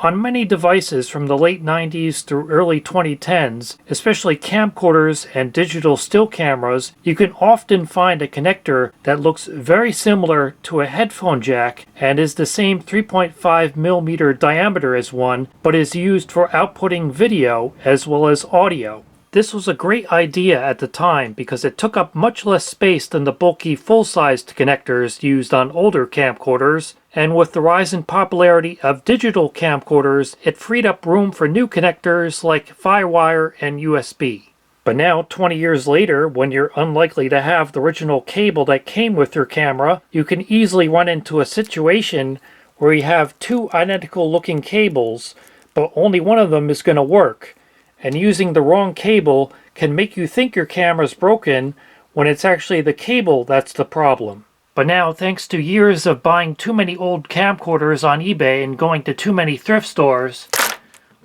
On many devices from the late 90s through early 2010s, especially camcorders and digital still cameras, you can often find a connector that looks very similar to a headphone jack and is the same 3.5mm diameter as one, but is used for outputting video as well as audio. This was a great idea at the time because it took up much less space than the bulky full-sized connectors used on older camcorders, and with the rise in popularity of digital camcorders, it freed up room for new connectors like FireWire and USB. But now, 20 years later, when you're unlikely to have the original cable that came with your camera, you can easily run into a situation where you have two identical looking cables, but only one of them is going to work. And using the wrong cable can make you think your camera's broken when it's actually the cable that's the problem. But now, thanks to years of buying too many old camcorders on eBay and going to too many thrift stores,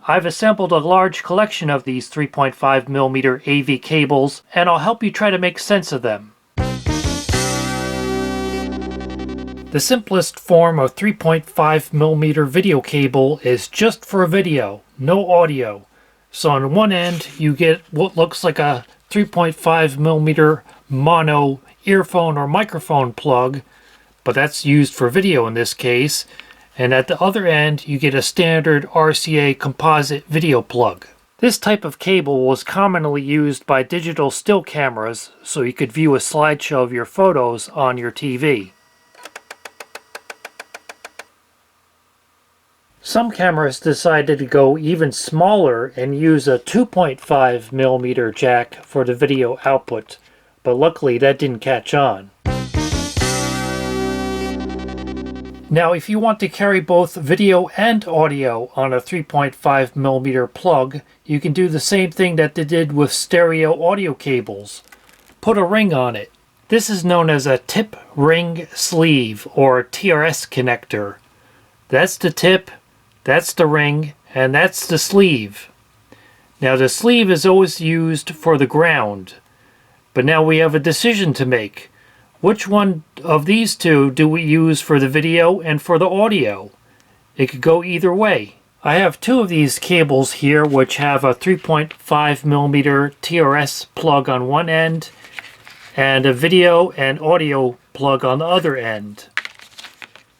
I've assembled a large collection of these 3.5mm AV cables, and I'll help you try to make sense of them. The simplest form of 3.5mm video cable is just for video, no audio. So on one end, you get what looks like a 3.5mm mono earphone or microphone plug, but that's used for video in this case. And at the other end, you get a standard RCA composite video plug. This type of cable was commonly used by digital still cameras, so you could view a slideshow of your photos on your TV. Some cameras decided to go even smaller and use a 2.5mm jack for the video output, but luckily that didn't catch on. Now, if you want to carry both video and audio on a 3.5mm plug, you can do the same thing that they did with stereo audio cables. Put a ring on it. This is known as a tip ring sleeve or TRS connector. That's the tip. That's the ring, and that's the sleeve. Now the sleeve is always used for the ground, but now we have a decision to make. Which one of these two do we use for the video and for the audio? It could go either way. I have two of these cables here which have a 3.5mm TRS plug on one end and a video and audio plug on the other end.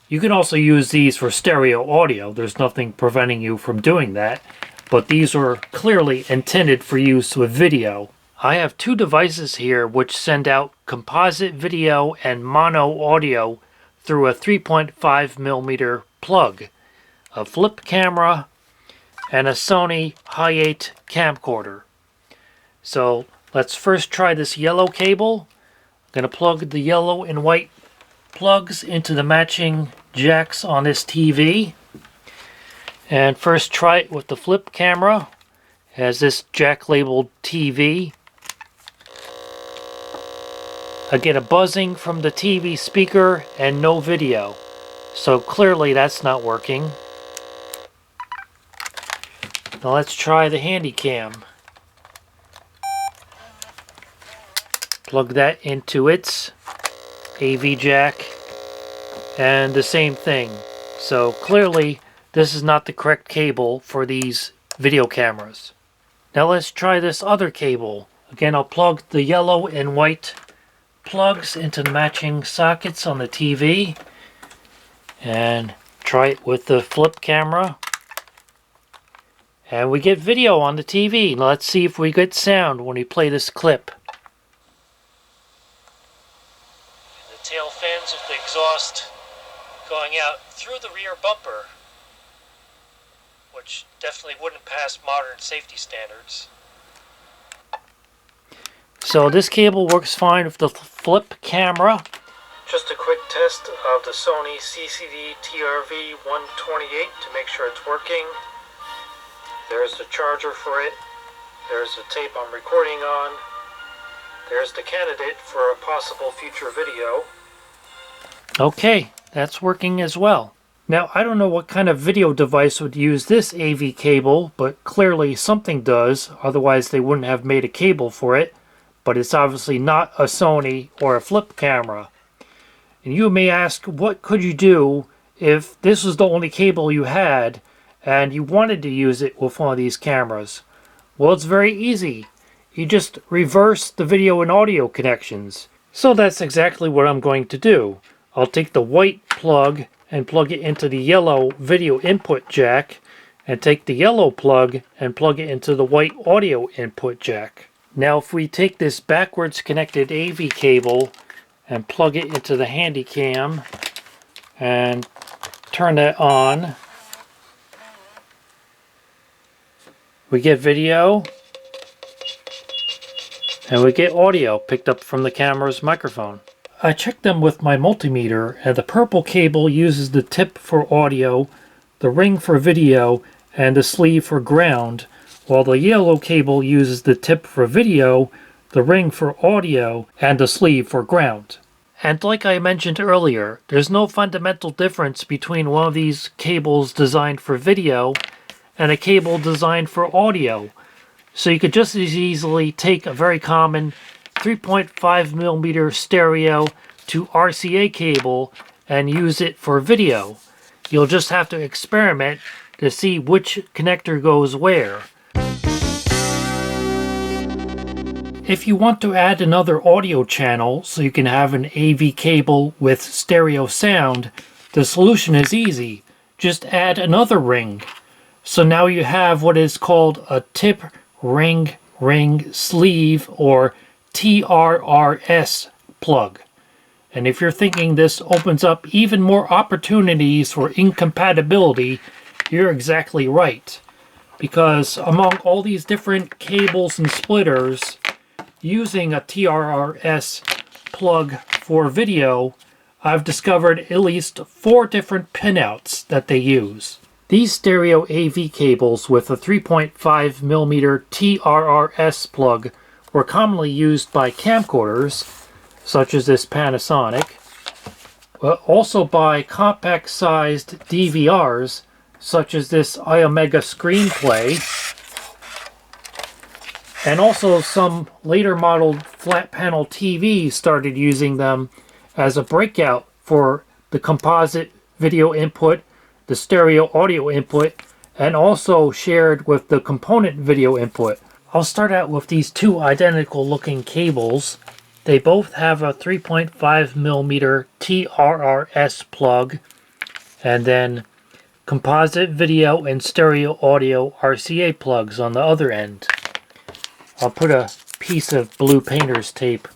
You can also use these for stereo audio. There's nothing preventing you from doing that, but these are clearly intended for use with video. I have two devices here which send out composite video and mono audio through a 3.5mm plug, a flip camera, and a Sony Hi8 camcorder. So let's first try this yellow cable. I'm going to plug the yellow and white plugs into the matching jacks on this TV, and first try it with the flip camera. It has this jack labeled TV. I get a buzzing from the TV speaker and no video, so clearly that's not working. Now let's try the Handycam. Plug that into its AV jack, and the same thing. So clearly this is not the correct cable for these video cameras. Now let's try this other cable. Again, I'll plug the yellow and white plugs into the matching sockets on the TV and try it with the flip camera. And we get video on the TV. Now let's see if we get sound when we play this clip. The tail fans of the exhaust going out through the rear bumper, which definitely wouldn't pass modern safety standards. So this cable works fine with the flip camera. Just a quick test of the Sony CCD TRV-128 to make sure it's working. There's the charger for it. There's the tape I'm recording on. There's the candidate for a possible future video. Okay, that's working as well. Now, I don't know what kind of video device would use this AV cable, but clearly something does, otherwise they wouldn't have made a cable for it. But it's obviously not a Sony or a flip camera. And you may ask, what could you do if this was the only cable you had and you wanted to use it with one of these cameras. Well, it's very easy. You just reverse the video and audio connections. So that's exactly what I'm going to do. I'll take the white plug and plug it into the yellow video input jack, and take the yellow plug and plug it into the white audio input jack. Now if we take this backwards connected AV cable and plug it into the Handycam and turn that on, we get video and we get audio picked up from the camera's microphone. I checked them with my multimeter, and the purple cable uses the tip for audio, the ring for video, and the sleeve for ground, while the yellow cable uses the tip for video, the ring for audio, and the sleeve for ground. And like I mentioned earlier, there's no fundamental difference between one of these cables designed for video and a cable designed for audio. So you could just as easily take a very common 3.5mm stereo to RCA cable and use it for video. You'll just have to experiment to see which connector goes where. If you want to add another audio channel so you can have an AV cable with stereo sound, the solution is easy. Just add another ring. So now you have what is called a tip ring sleeve, or TRRS plug. And if you're thinking this opens up even more opportunities for incompatibility, you're exactly right. Because among all these different cables and splitters, using a TRRS plug for video, I've discovered at least 4 different pinouts that they use. These stereo AV cables with a 3.5mm TRRS plug were commonly used by camcorders, such as this Panasonic, but also by compact-sized DVRs, such as this iOmega ScreenPlay, and also some later modeled flat panel TVs started using them as a breakout for the composite video input, the stereo audio input, and also shared with the component video input. I'll start out with these 2 identical looking cables. They both have a 3.5mm TRRS plug, and then composite video and stereo audio RCA plugs on the other end. I'll put a piece of blue painter's tape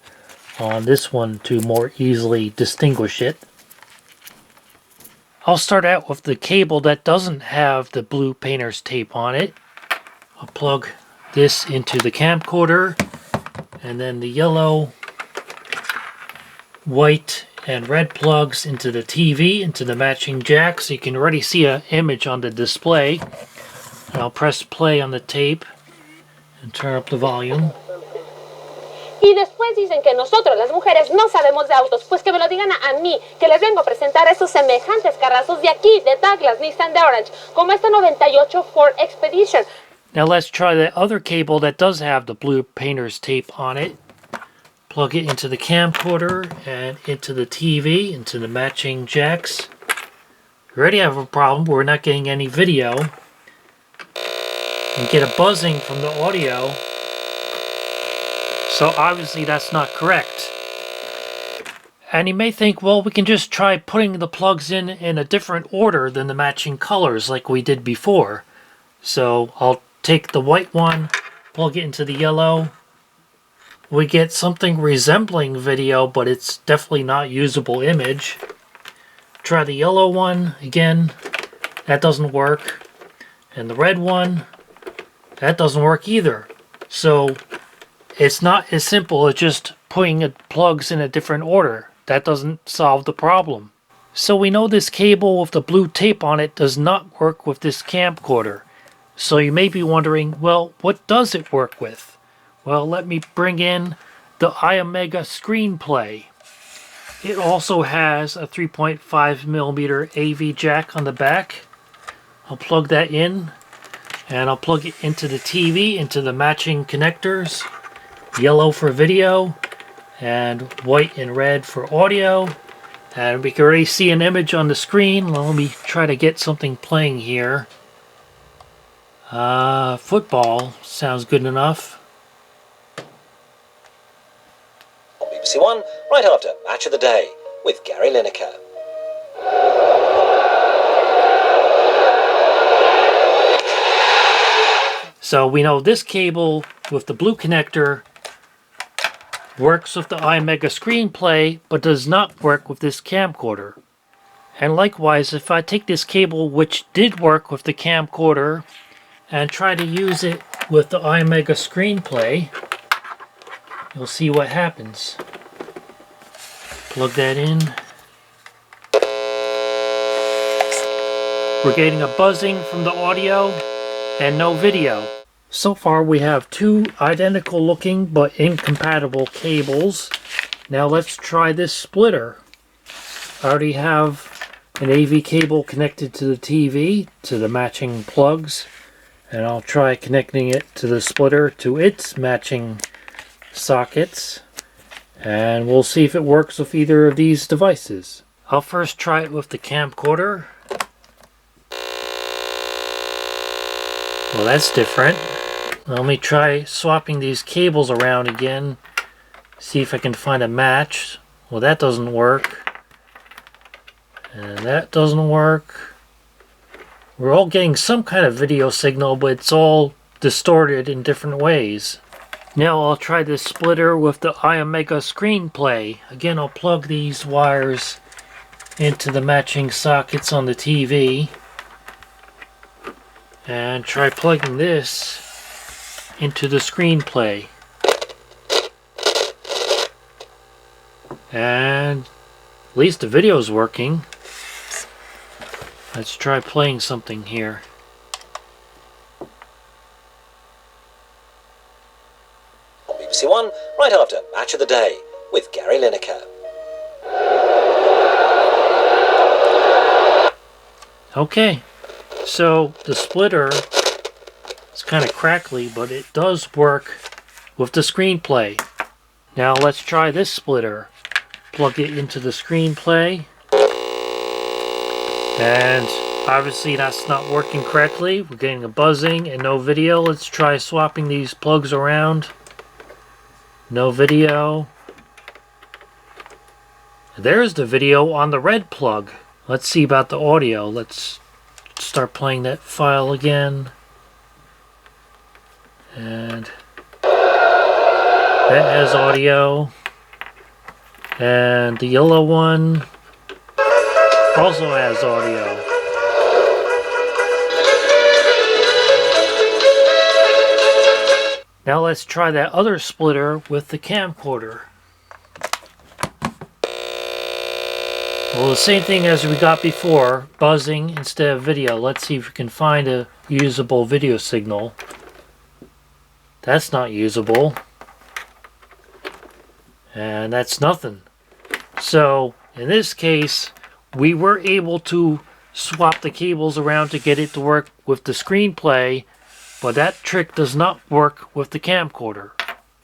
on this one to more easily distinguish it. I'll start out with the cable that doesn't have the blue painter's tape on it. I'll plug this into the camcorder, and then the yellow, white, and red plugs into the TV, into the matching jack, so you can already see an image on the display. And I'll press play on the tape and turn up the volume. Y después dicen que nosotros, las mujeres, no sabemos de autos. Pues que me lo digan a mí, que les vengo a presentar a esos semejantes carrazos de aquí, de Douglas, Nissan, de Orange, como este 98 Ford Expedition. Now let's try the other cable that does have the blue painter's tape on it. Plug it into the camcorder and into the TV, into the matching jacks. We already have a problem. We're not getting any video. And get a buzzing from the audio. So obviously that's not correct. And you may think, well, we can just try putting the plugs in a different order than the matching colors like we did before. So I'll take the white one, plug it into the yellow. We get something resembling video, but it's definitely not usable image. Try the yellow one again. That doesn't work. And the red one, that doesn't work either. So it's not as simple as just putting plugs in a different order. That doesn't solve the problem. So we know this cable with the blue tape on it does not work with this camcorder. So you may be wondering, well, what does it work with? Well, let me bring in the iOmega ScreenPlay. It also has a 3.5mm AV jack on the back. I'll plug that in, and I'll plug it into the TV, into the matching connectors. Yellow for video, and white and red for audio. And we can already see an image on the screen. Let me try to get something playing here. Football sounds good enough. On BBC One, right after Match of the Day with Gary Lineker. So we know this cable with the blue connector works with the iMega ScreenPlay, but does not work with this camcorder. And likewise, if I take this cable which did work with the camcorder and try to use it with the iMega ScreenPlay, you'll see what happens. Plug that in. We're getting a buzzing from the audio and no video. So far we have two identical looking but incompatible cables. Now let's try this splitter. I already have an AV cable connected to the TV to the matching plugs, and I'll try connecting it to the splitter to its matching sockets, and we'll see if it works with either of these devices. I'll first try it with the camcorder. Well, that's different. Let me try swapping these cables around again, see if I can find a match. Well, that doesn't work. And that doesn't work. We're all getting some kind of video signal, but it's all distorted in different ways. Now I'll try this splitter with the iMega ScreenPlay. Again, I'll plug these wires into the matching sockets on the TV and try plugging this into the ScreenPlay. And at least the video's working. Let's try playing something here. On BBC One, right after Match of the Day with Gary Lineker. Okay, so the splitter is kind of crackly, but it does work with the ScreenPlay. Now let's try this splitter. Plug it into the ScreenPlay. And obviously that's not working correctly. We're getting a buzzing and no video. Let's try swapping these plugs around. No video. There's the video on the red plug. Let's see about the audio. Let's start playing that file again. And that has audio. And the yellow one also has audio. Now let's try that other splitter with the camcorder. Well, the same thing as we got before, buzzing instead of video. Let's see if we can find a usable video signal. That's not usable. And that's nothing. So, in this case, we were able to swap the cables around to get it to work with the ScreenPlay, but that trick does not work with the camcorder.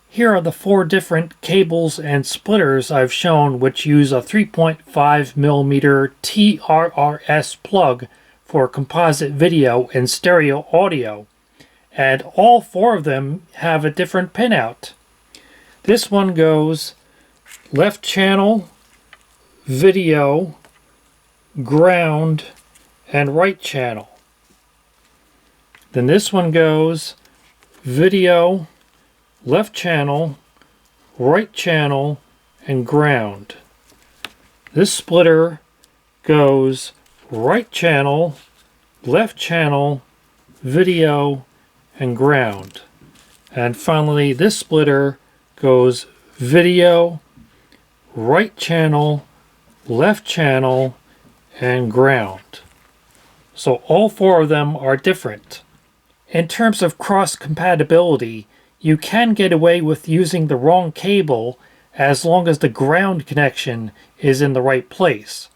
Here are the 4 different cables and splitters I've shown which use a 3.5mm TRRS plug for composite video and stereo audio, and all 4 of them have a different pinout. This one goes left channel, video, ground, and right channel. Then this one goes video, left channel, right channel, and ground. This splitter goes right channel, left channel, video, and ground. And finally, this splitter goes video, right channel, left channel, and ground. So all 4 of them are different. In terms of cross-compatibility, you can get away with using the wrong cable as long as the ground connection is in the right place.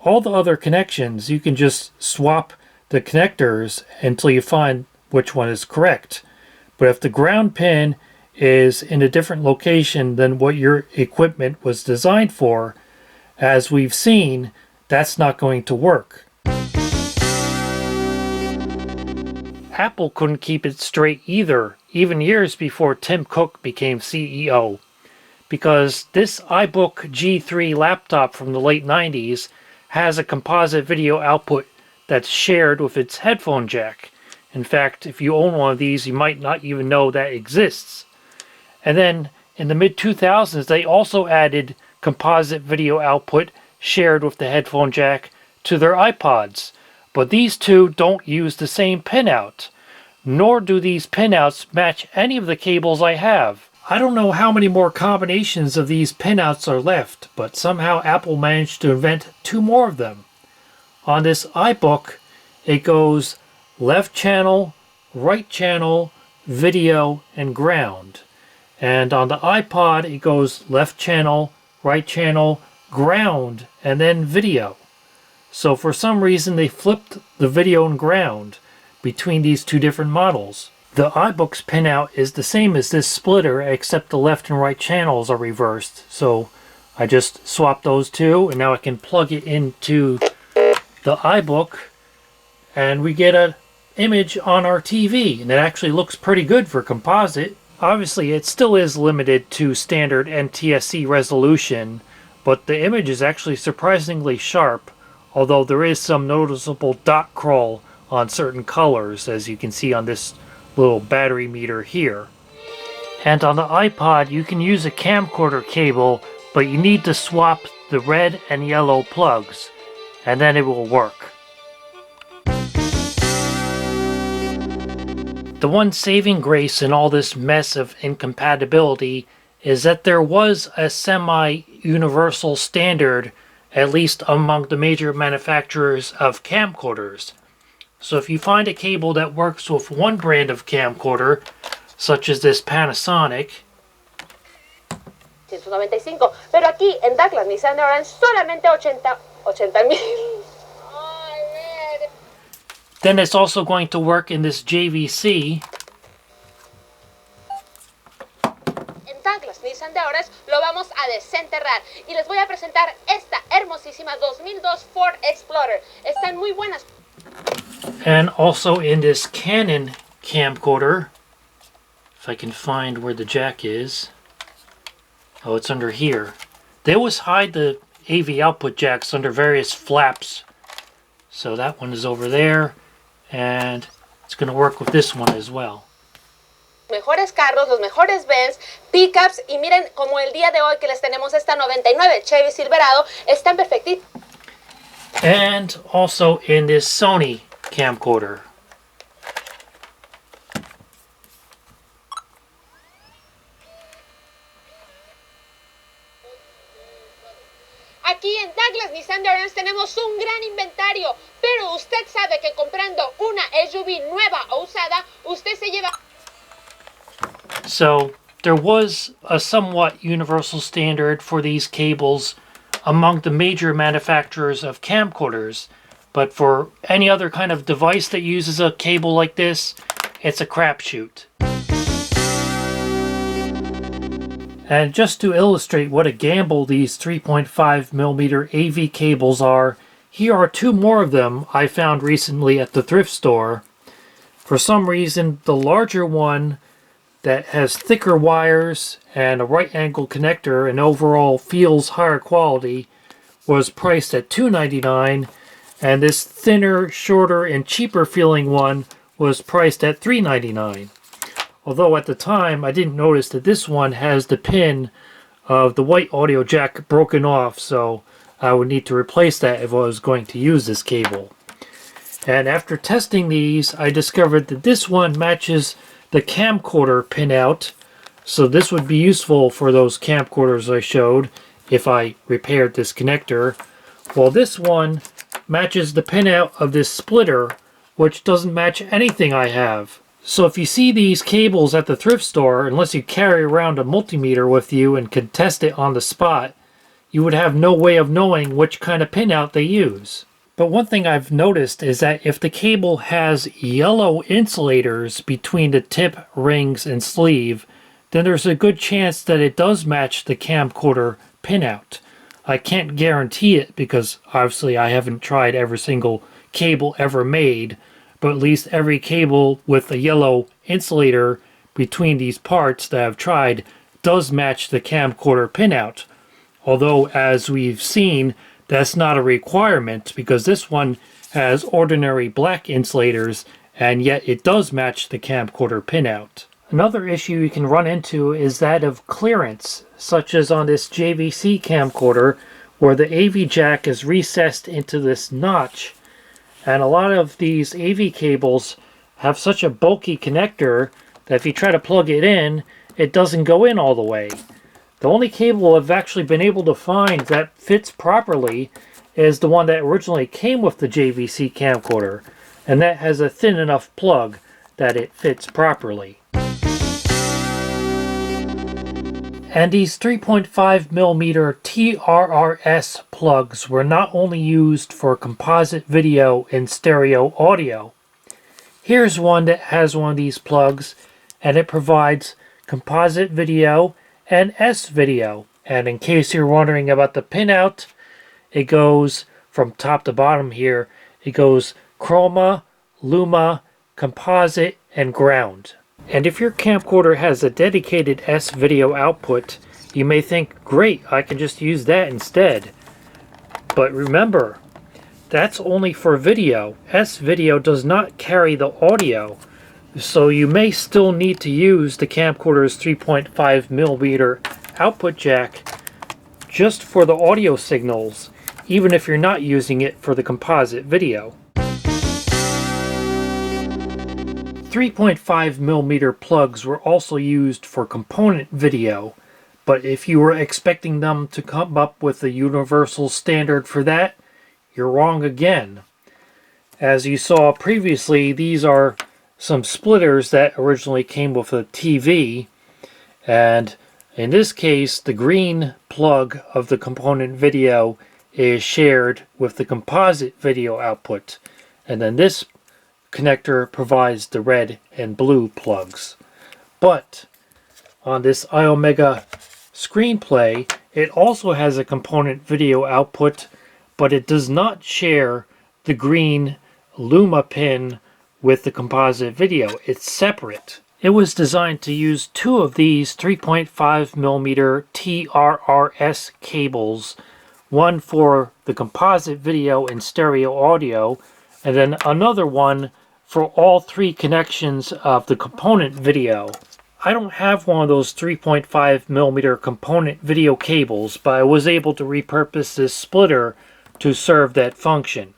All the other connections, you can just swap the connectors until you find which one is correct. But if the ground pin is in a different location than what your equipment was designed for, as we've seen, that's not going to work. Apple couldn't keep it straight either, even years before Tim Cook became CEO. Because this iBook G3 laptop from the late 90s has a composite video output that's shared with its headphone jack. In fact, if you own one of these, you might not even know that exists. And then in the mid-2000s, they also added composite video output shared with the headphone jack to their iPods. But these two don't use the same pinout, nor do these pinouts match any of the cables I have. I don't know how many more combinations of these pinouts are left, but somehow Apple managed to invent 2 more of them. On this iBook, it goes left channel, right channel, video, and ground. And on the iPod, it goes left channel, right channel, ground, and then video. So for some reason they flipped the video and ground between these 2 different models. The iBook's pinout is the same as this splitter, except the left and right channels are reversed. So I just swapped those 2, and now I can plug it into the iBook, and we get an image on our TV, and it actually looks pretty good for composite. Obviously, it still is limited to standard NTSC resolution, but the image is actually surprisingly sharp, although there is some noticeable dot crawl on certain colors, as you can see on this little battery meter here. And on the iPod, you can use a camcorder cable, but you need to swap the red and yellow plugs, and then it will work. The one saving grace in all this mess of incompatibility is that there was a semi-universal standard, at least among the major manufacturers of camcorders. So if you find a cable that works with one brand of camcorder, such as this Panasonic, 195, pero aquí en Douglas Nissan de Orange solamente 80,000. then it's also going to work in this JVC. En Douglas Nissan de Orange lo vamos a desenterrar y les voy a presentar esta hermosísima 2002 Ford Explorer. Están muy buenas. And also in this Canon camcorder, if I can find where the jack is. Oh, it's under here. They always hide the AV output jacks under various flaps. So that one is over there, and it's going to work with this one as well. Mejores carros, los mejores Benz, pickups, y miren como el día de hoy que les tenemos esta 99 Chevy Silverado, están perfectitos. And also in this Sony camcorder. Aquí en Douglas Nissan de Orange tenemos un gran inventario, pero usted sabe que comprando una SUV nueva o usada, usted se lleva... So there was a somewhat universal standard for these cables among the major manufacturers of camcorders, but for any other kind of device that uses a cable like this, it's a crapshoot. And just to illustrate what a gamble these 3.5mm AV cables are, here are 2 more of them I found recently at the thrift store. For some reason, the larger one that has thicker wires and a right angle connector and overall feels higher quality was priced at $2.99, and this thinner, shorter, and cheaper feeling one was priced at $3.99. Although at the time I didn't notice that this one has the pin of the white audio jack broken off, so I would need to replace that if I was going to use this cable. And after testing these, I discovered that this one matches the camcorder pinout, so this would be useful for those camcorders I showed if I repaired this connector, while this one matches the pinout of this splitter, which doesn't match anything I have. So if you see these cables at the thrift store, unless you carry around a multimeter with you and can test it on the spot, you would have no way of knowing which kind of pinout they use. But one thing I've noticed is that if the cable has yellow insulators between the tip, rings, and sleeve, then there's a good chance that it does match the camcorder pinout. I can't guarantee it because obviously I haven't tried every single cable ever made, but at least every cable with a yellow insulator between these parts that I've tried does match the camcorder pinout. Although, as we've seen, that's not a requirement because this one has ordinary black insulators, and yet it does match the camcorder pinout. Another issue you can run into is that of clearance, such as on this JVC camcorder, where the AV jack is recessed into this notch. And a lot of these AV cables have such a bulky connector that if you try to plug it in, it doesn't go in all the way. The only cable I've actually been able to find that fits properly is the one that originally came with the JVC camcorder, and that has a thin enough plug that it fits properly. And these 3.5mm TRRS plugs were not only used for composite video and stereo audio. Here's one that has one of these plugs, and it provides composite video and S-video. And in case you're wondering about the pinout, it goes from top to bottom here. It goes chroma, luma, composite, and ground. And if your camcorder has a dedicated S-video output, you may think, great, I can just use that instead. But remember, that's only for video. S-video does not carry the audio. So you may still need to use the camcorder's 3.5mm output jack just for the audio signals, even if you're not using it for the composite video. 3.5mm plugs were also used for component video, but if you were expecting them to come up with a universal standard for that, you're wrong again. As you saw previously, these are some splitters that originally came with a TV, and in this case the green plug of the component video is shared with the composite video output, and then this connector provides the red and blue plugs. But on this iOmega ScreenPlay, it also has a component video output, but it does not share the green Luma pin with the composite video. It's separate. It was designed to use two of these 3.5mm TRRS cables, one for the composite video and stereo audio, and then another one for all three connections of the component video. I don't have one of those 3.5mm component video cables, but I was able to repurpose this splitter to serve that function.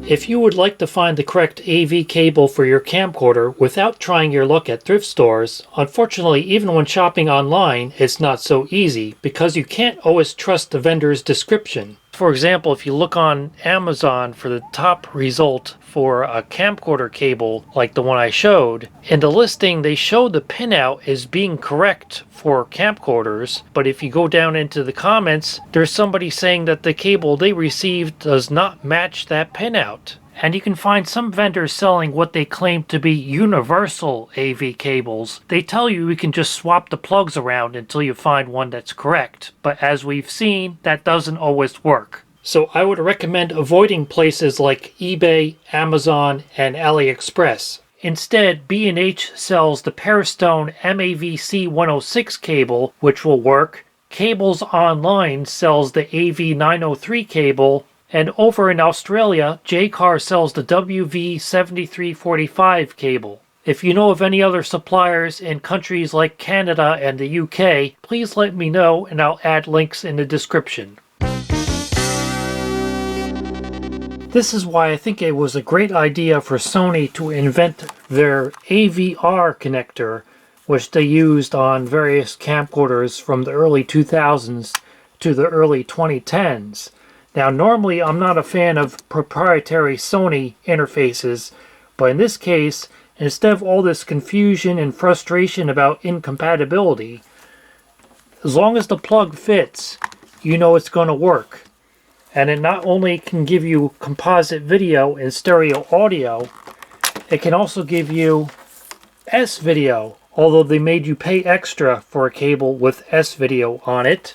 If you would like to find the correct AV cable for your camcorder without trying your luck at thrift stores, unfortunately, even when shopping online, it's not so easy because you can't always trust the vendor's description. For example, if you look on Amazon for the top result for a camcorder cable like the one I showed, in the listing they show the pinout as being correct for camcorders, but if you go down into the comments, there's somebody saying that the cable they received does not match that pinout. And you can find some vendors selling what they claim to be universal AV cables. They tell you can just swap the plugs around until you find one that's correct. But as we've seen, that doesn't always work. So I would recommend avoiding places like eBay, Amazon, and AliExpress. Instead, B&H sells the Parastone MAVC 106 cable, which will work. Cables Online sells the AV903 cable. And over in Australia, Jaycar sells the WV7345 cable. If you know of any other suppliers in countries like Canada and the UK, please let me know and I'll add links in the description. This is why I think it was a great idea for Sony to invent their AVR connector, which they used on various camcorders from the early 2000s to the early 2010s. Now, normally I'm not a fan of proprietary Sony interfaces, but in this case, instead of all this confusion and frustration about incompatibility, as long as the plug fits, you know it's going to work. And it not only can give you composite video and stereo audio, it can also give you S-video, although they made you pay extra for a cable with S-video on it.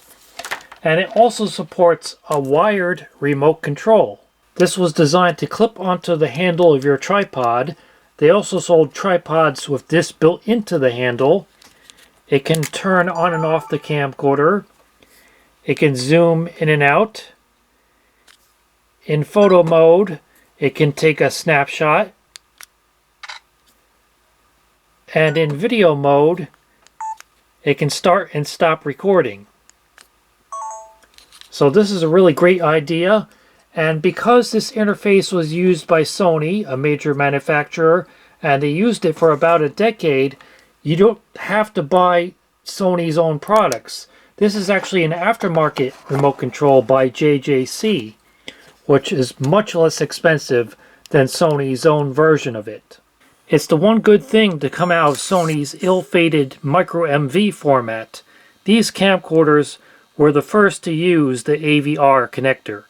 And it also supports a wired remote control. This was designed to clip onto the handle of your tripod. They also sold tripods with this built into the handle. It can turn on and off the camcorder. It can zoom in and out. In photo mode, it can take a snapshot. And in video mode, it can start and stop recording. So this is a really great idea. And because this interface was used by Sony, a major manufacturer, and they used it for about a decade, you don't have to buy Sony's own products. This is actually an aftermarket remote control by JJC, which is much less expensive than Sony's own version of it. It's the one good thing to come out of Sony's ill-fated micro MV format. These camcorders were the first to use the AVR connector.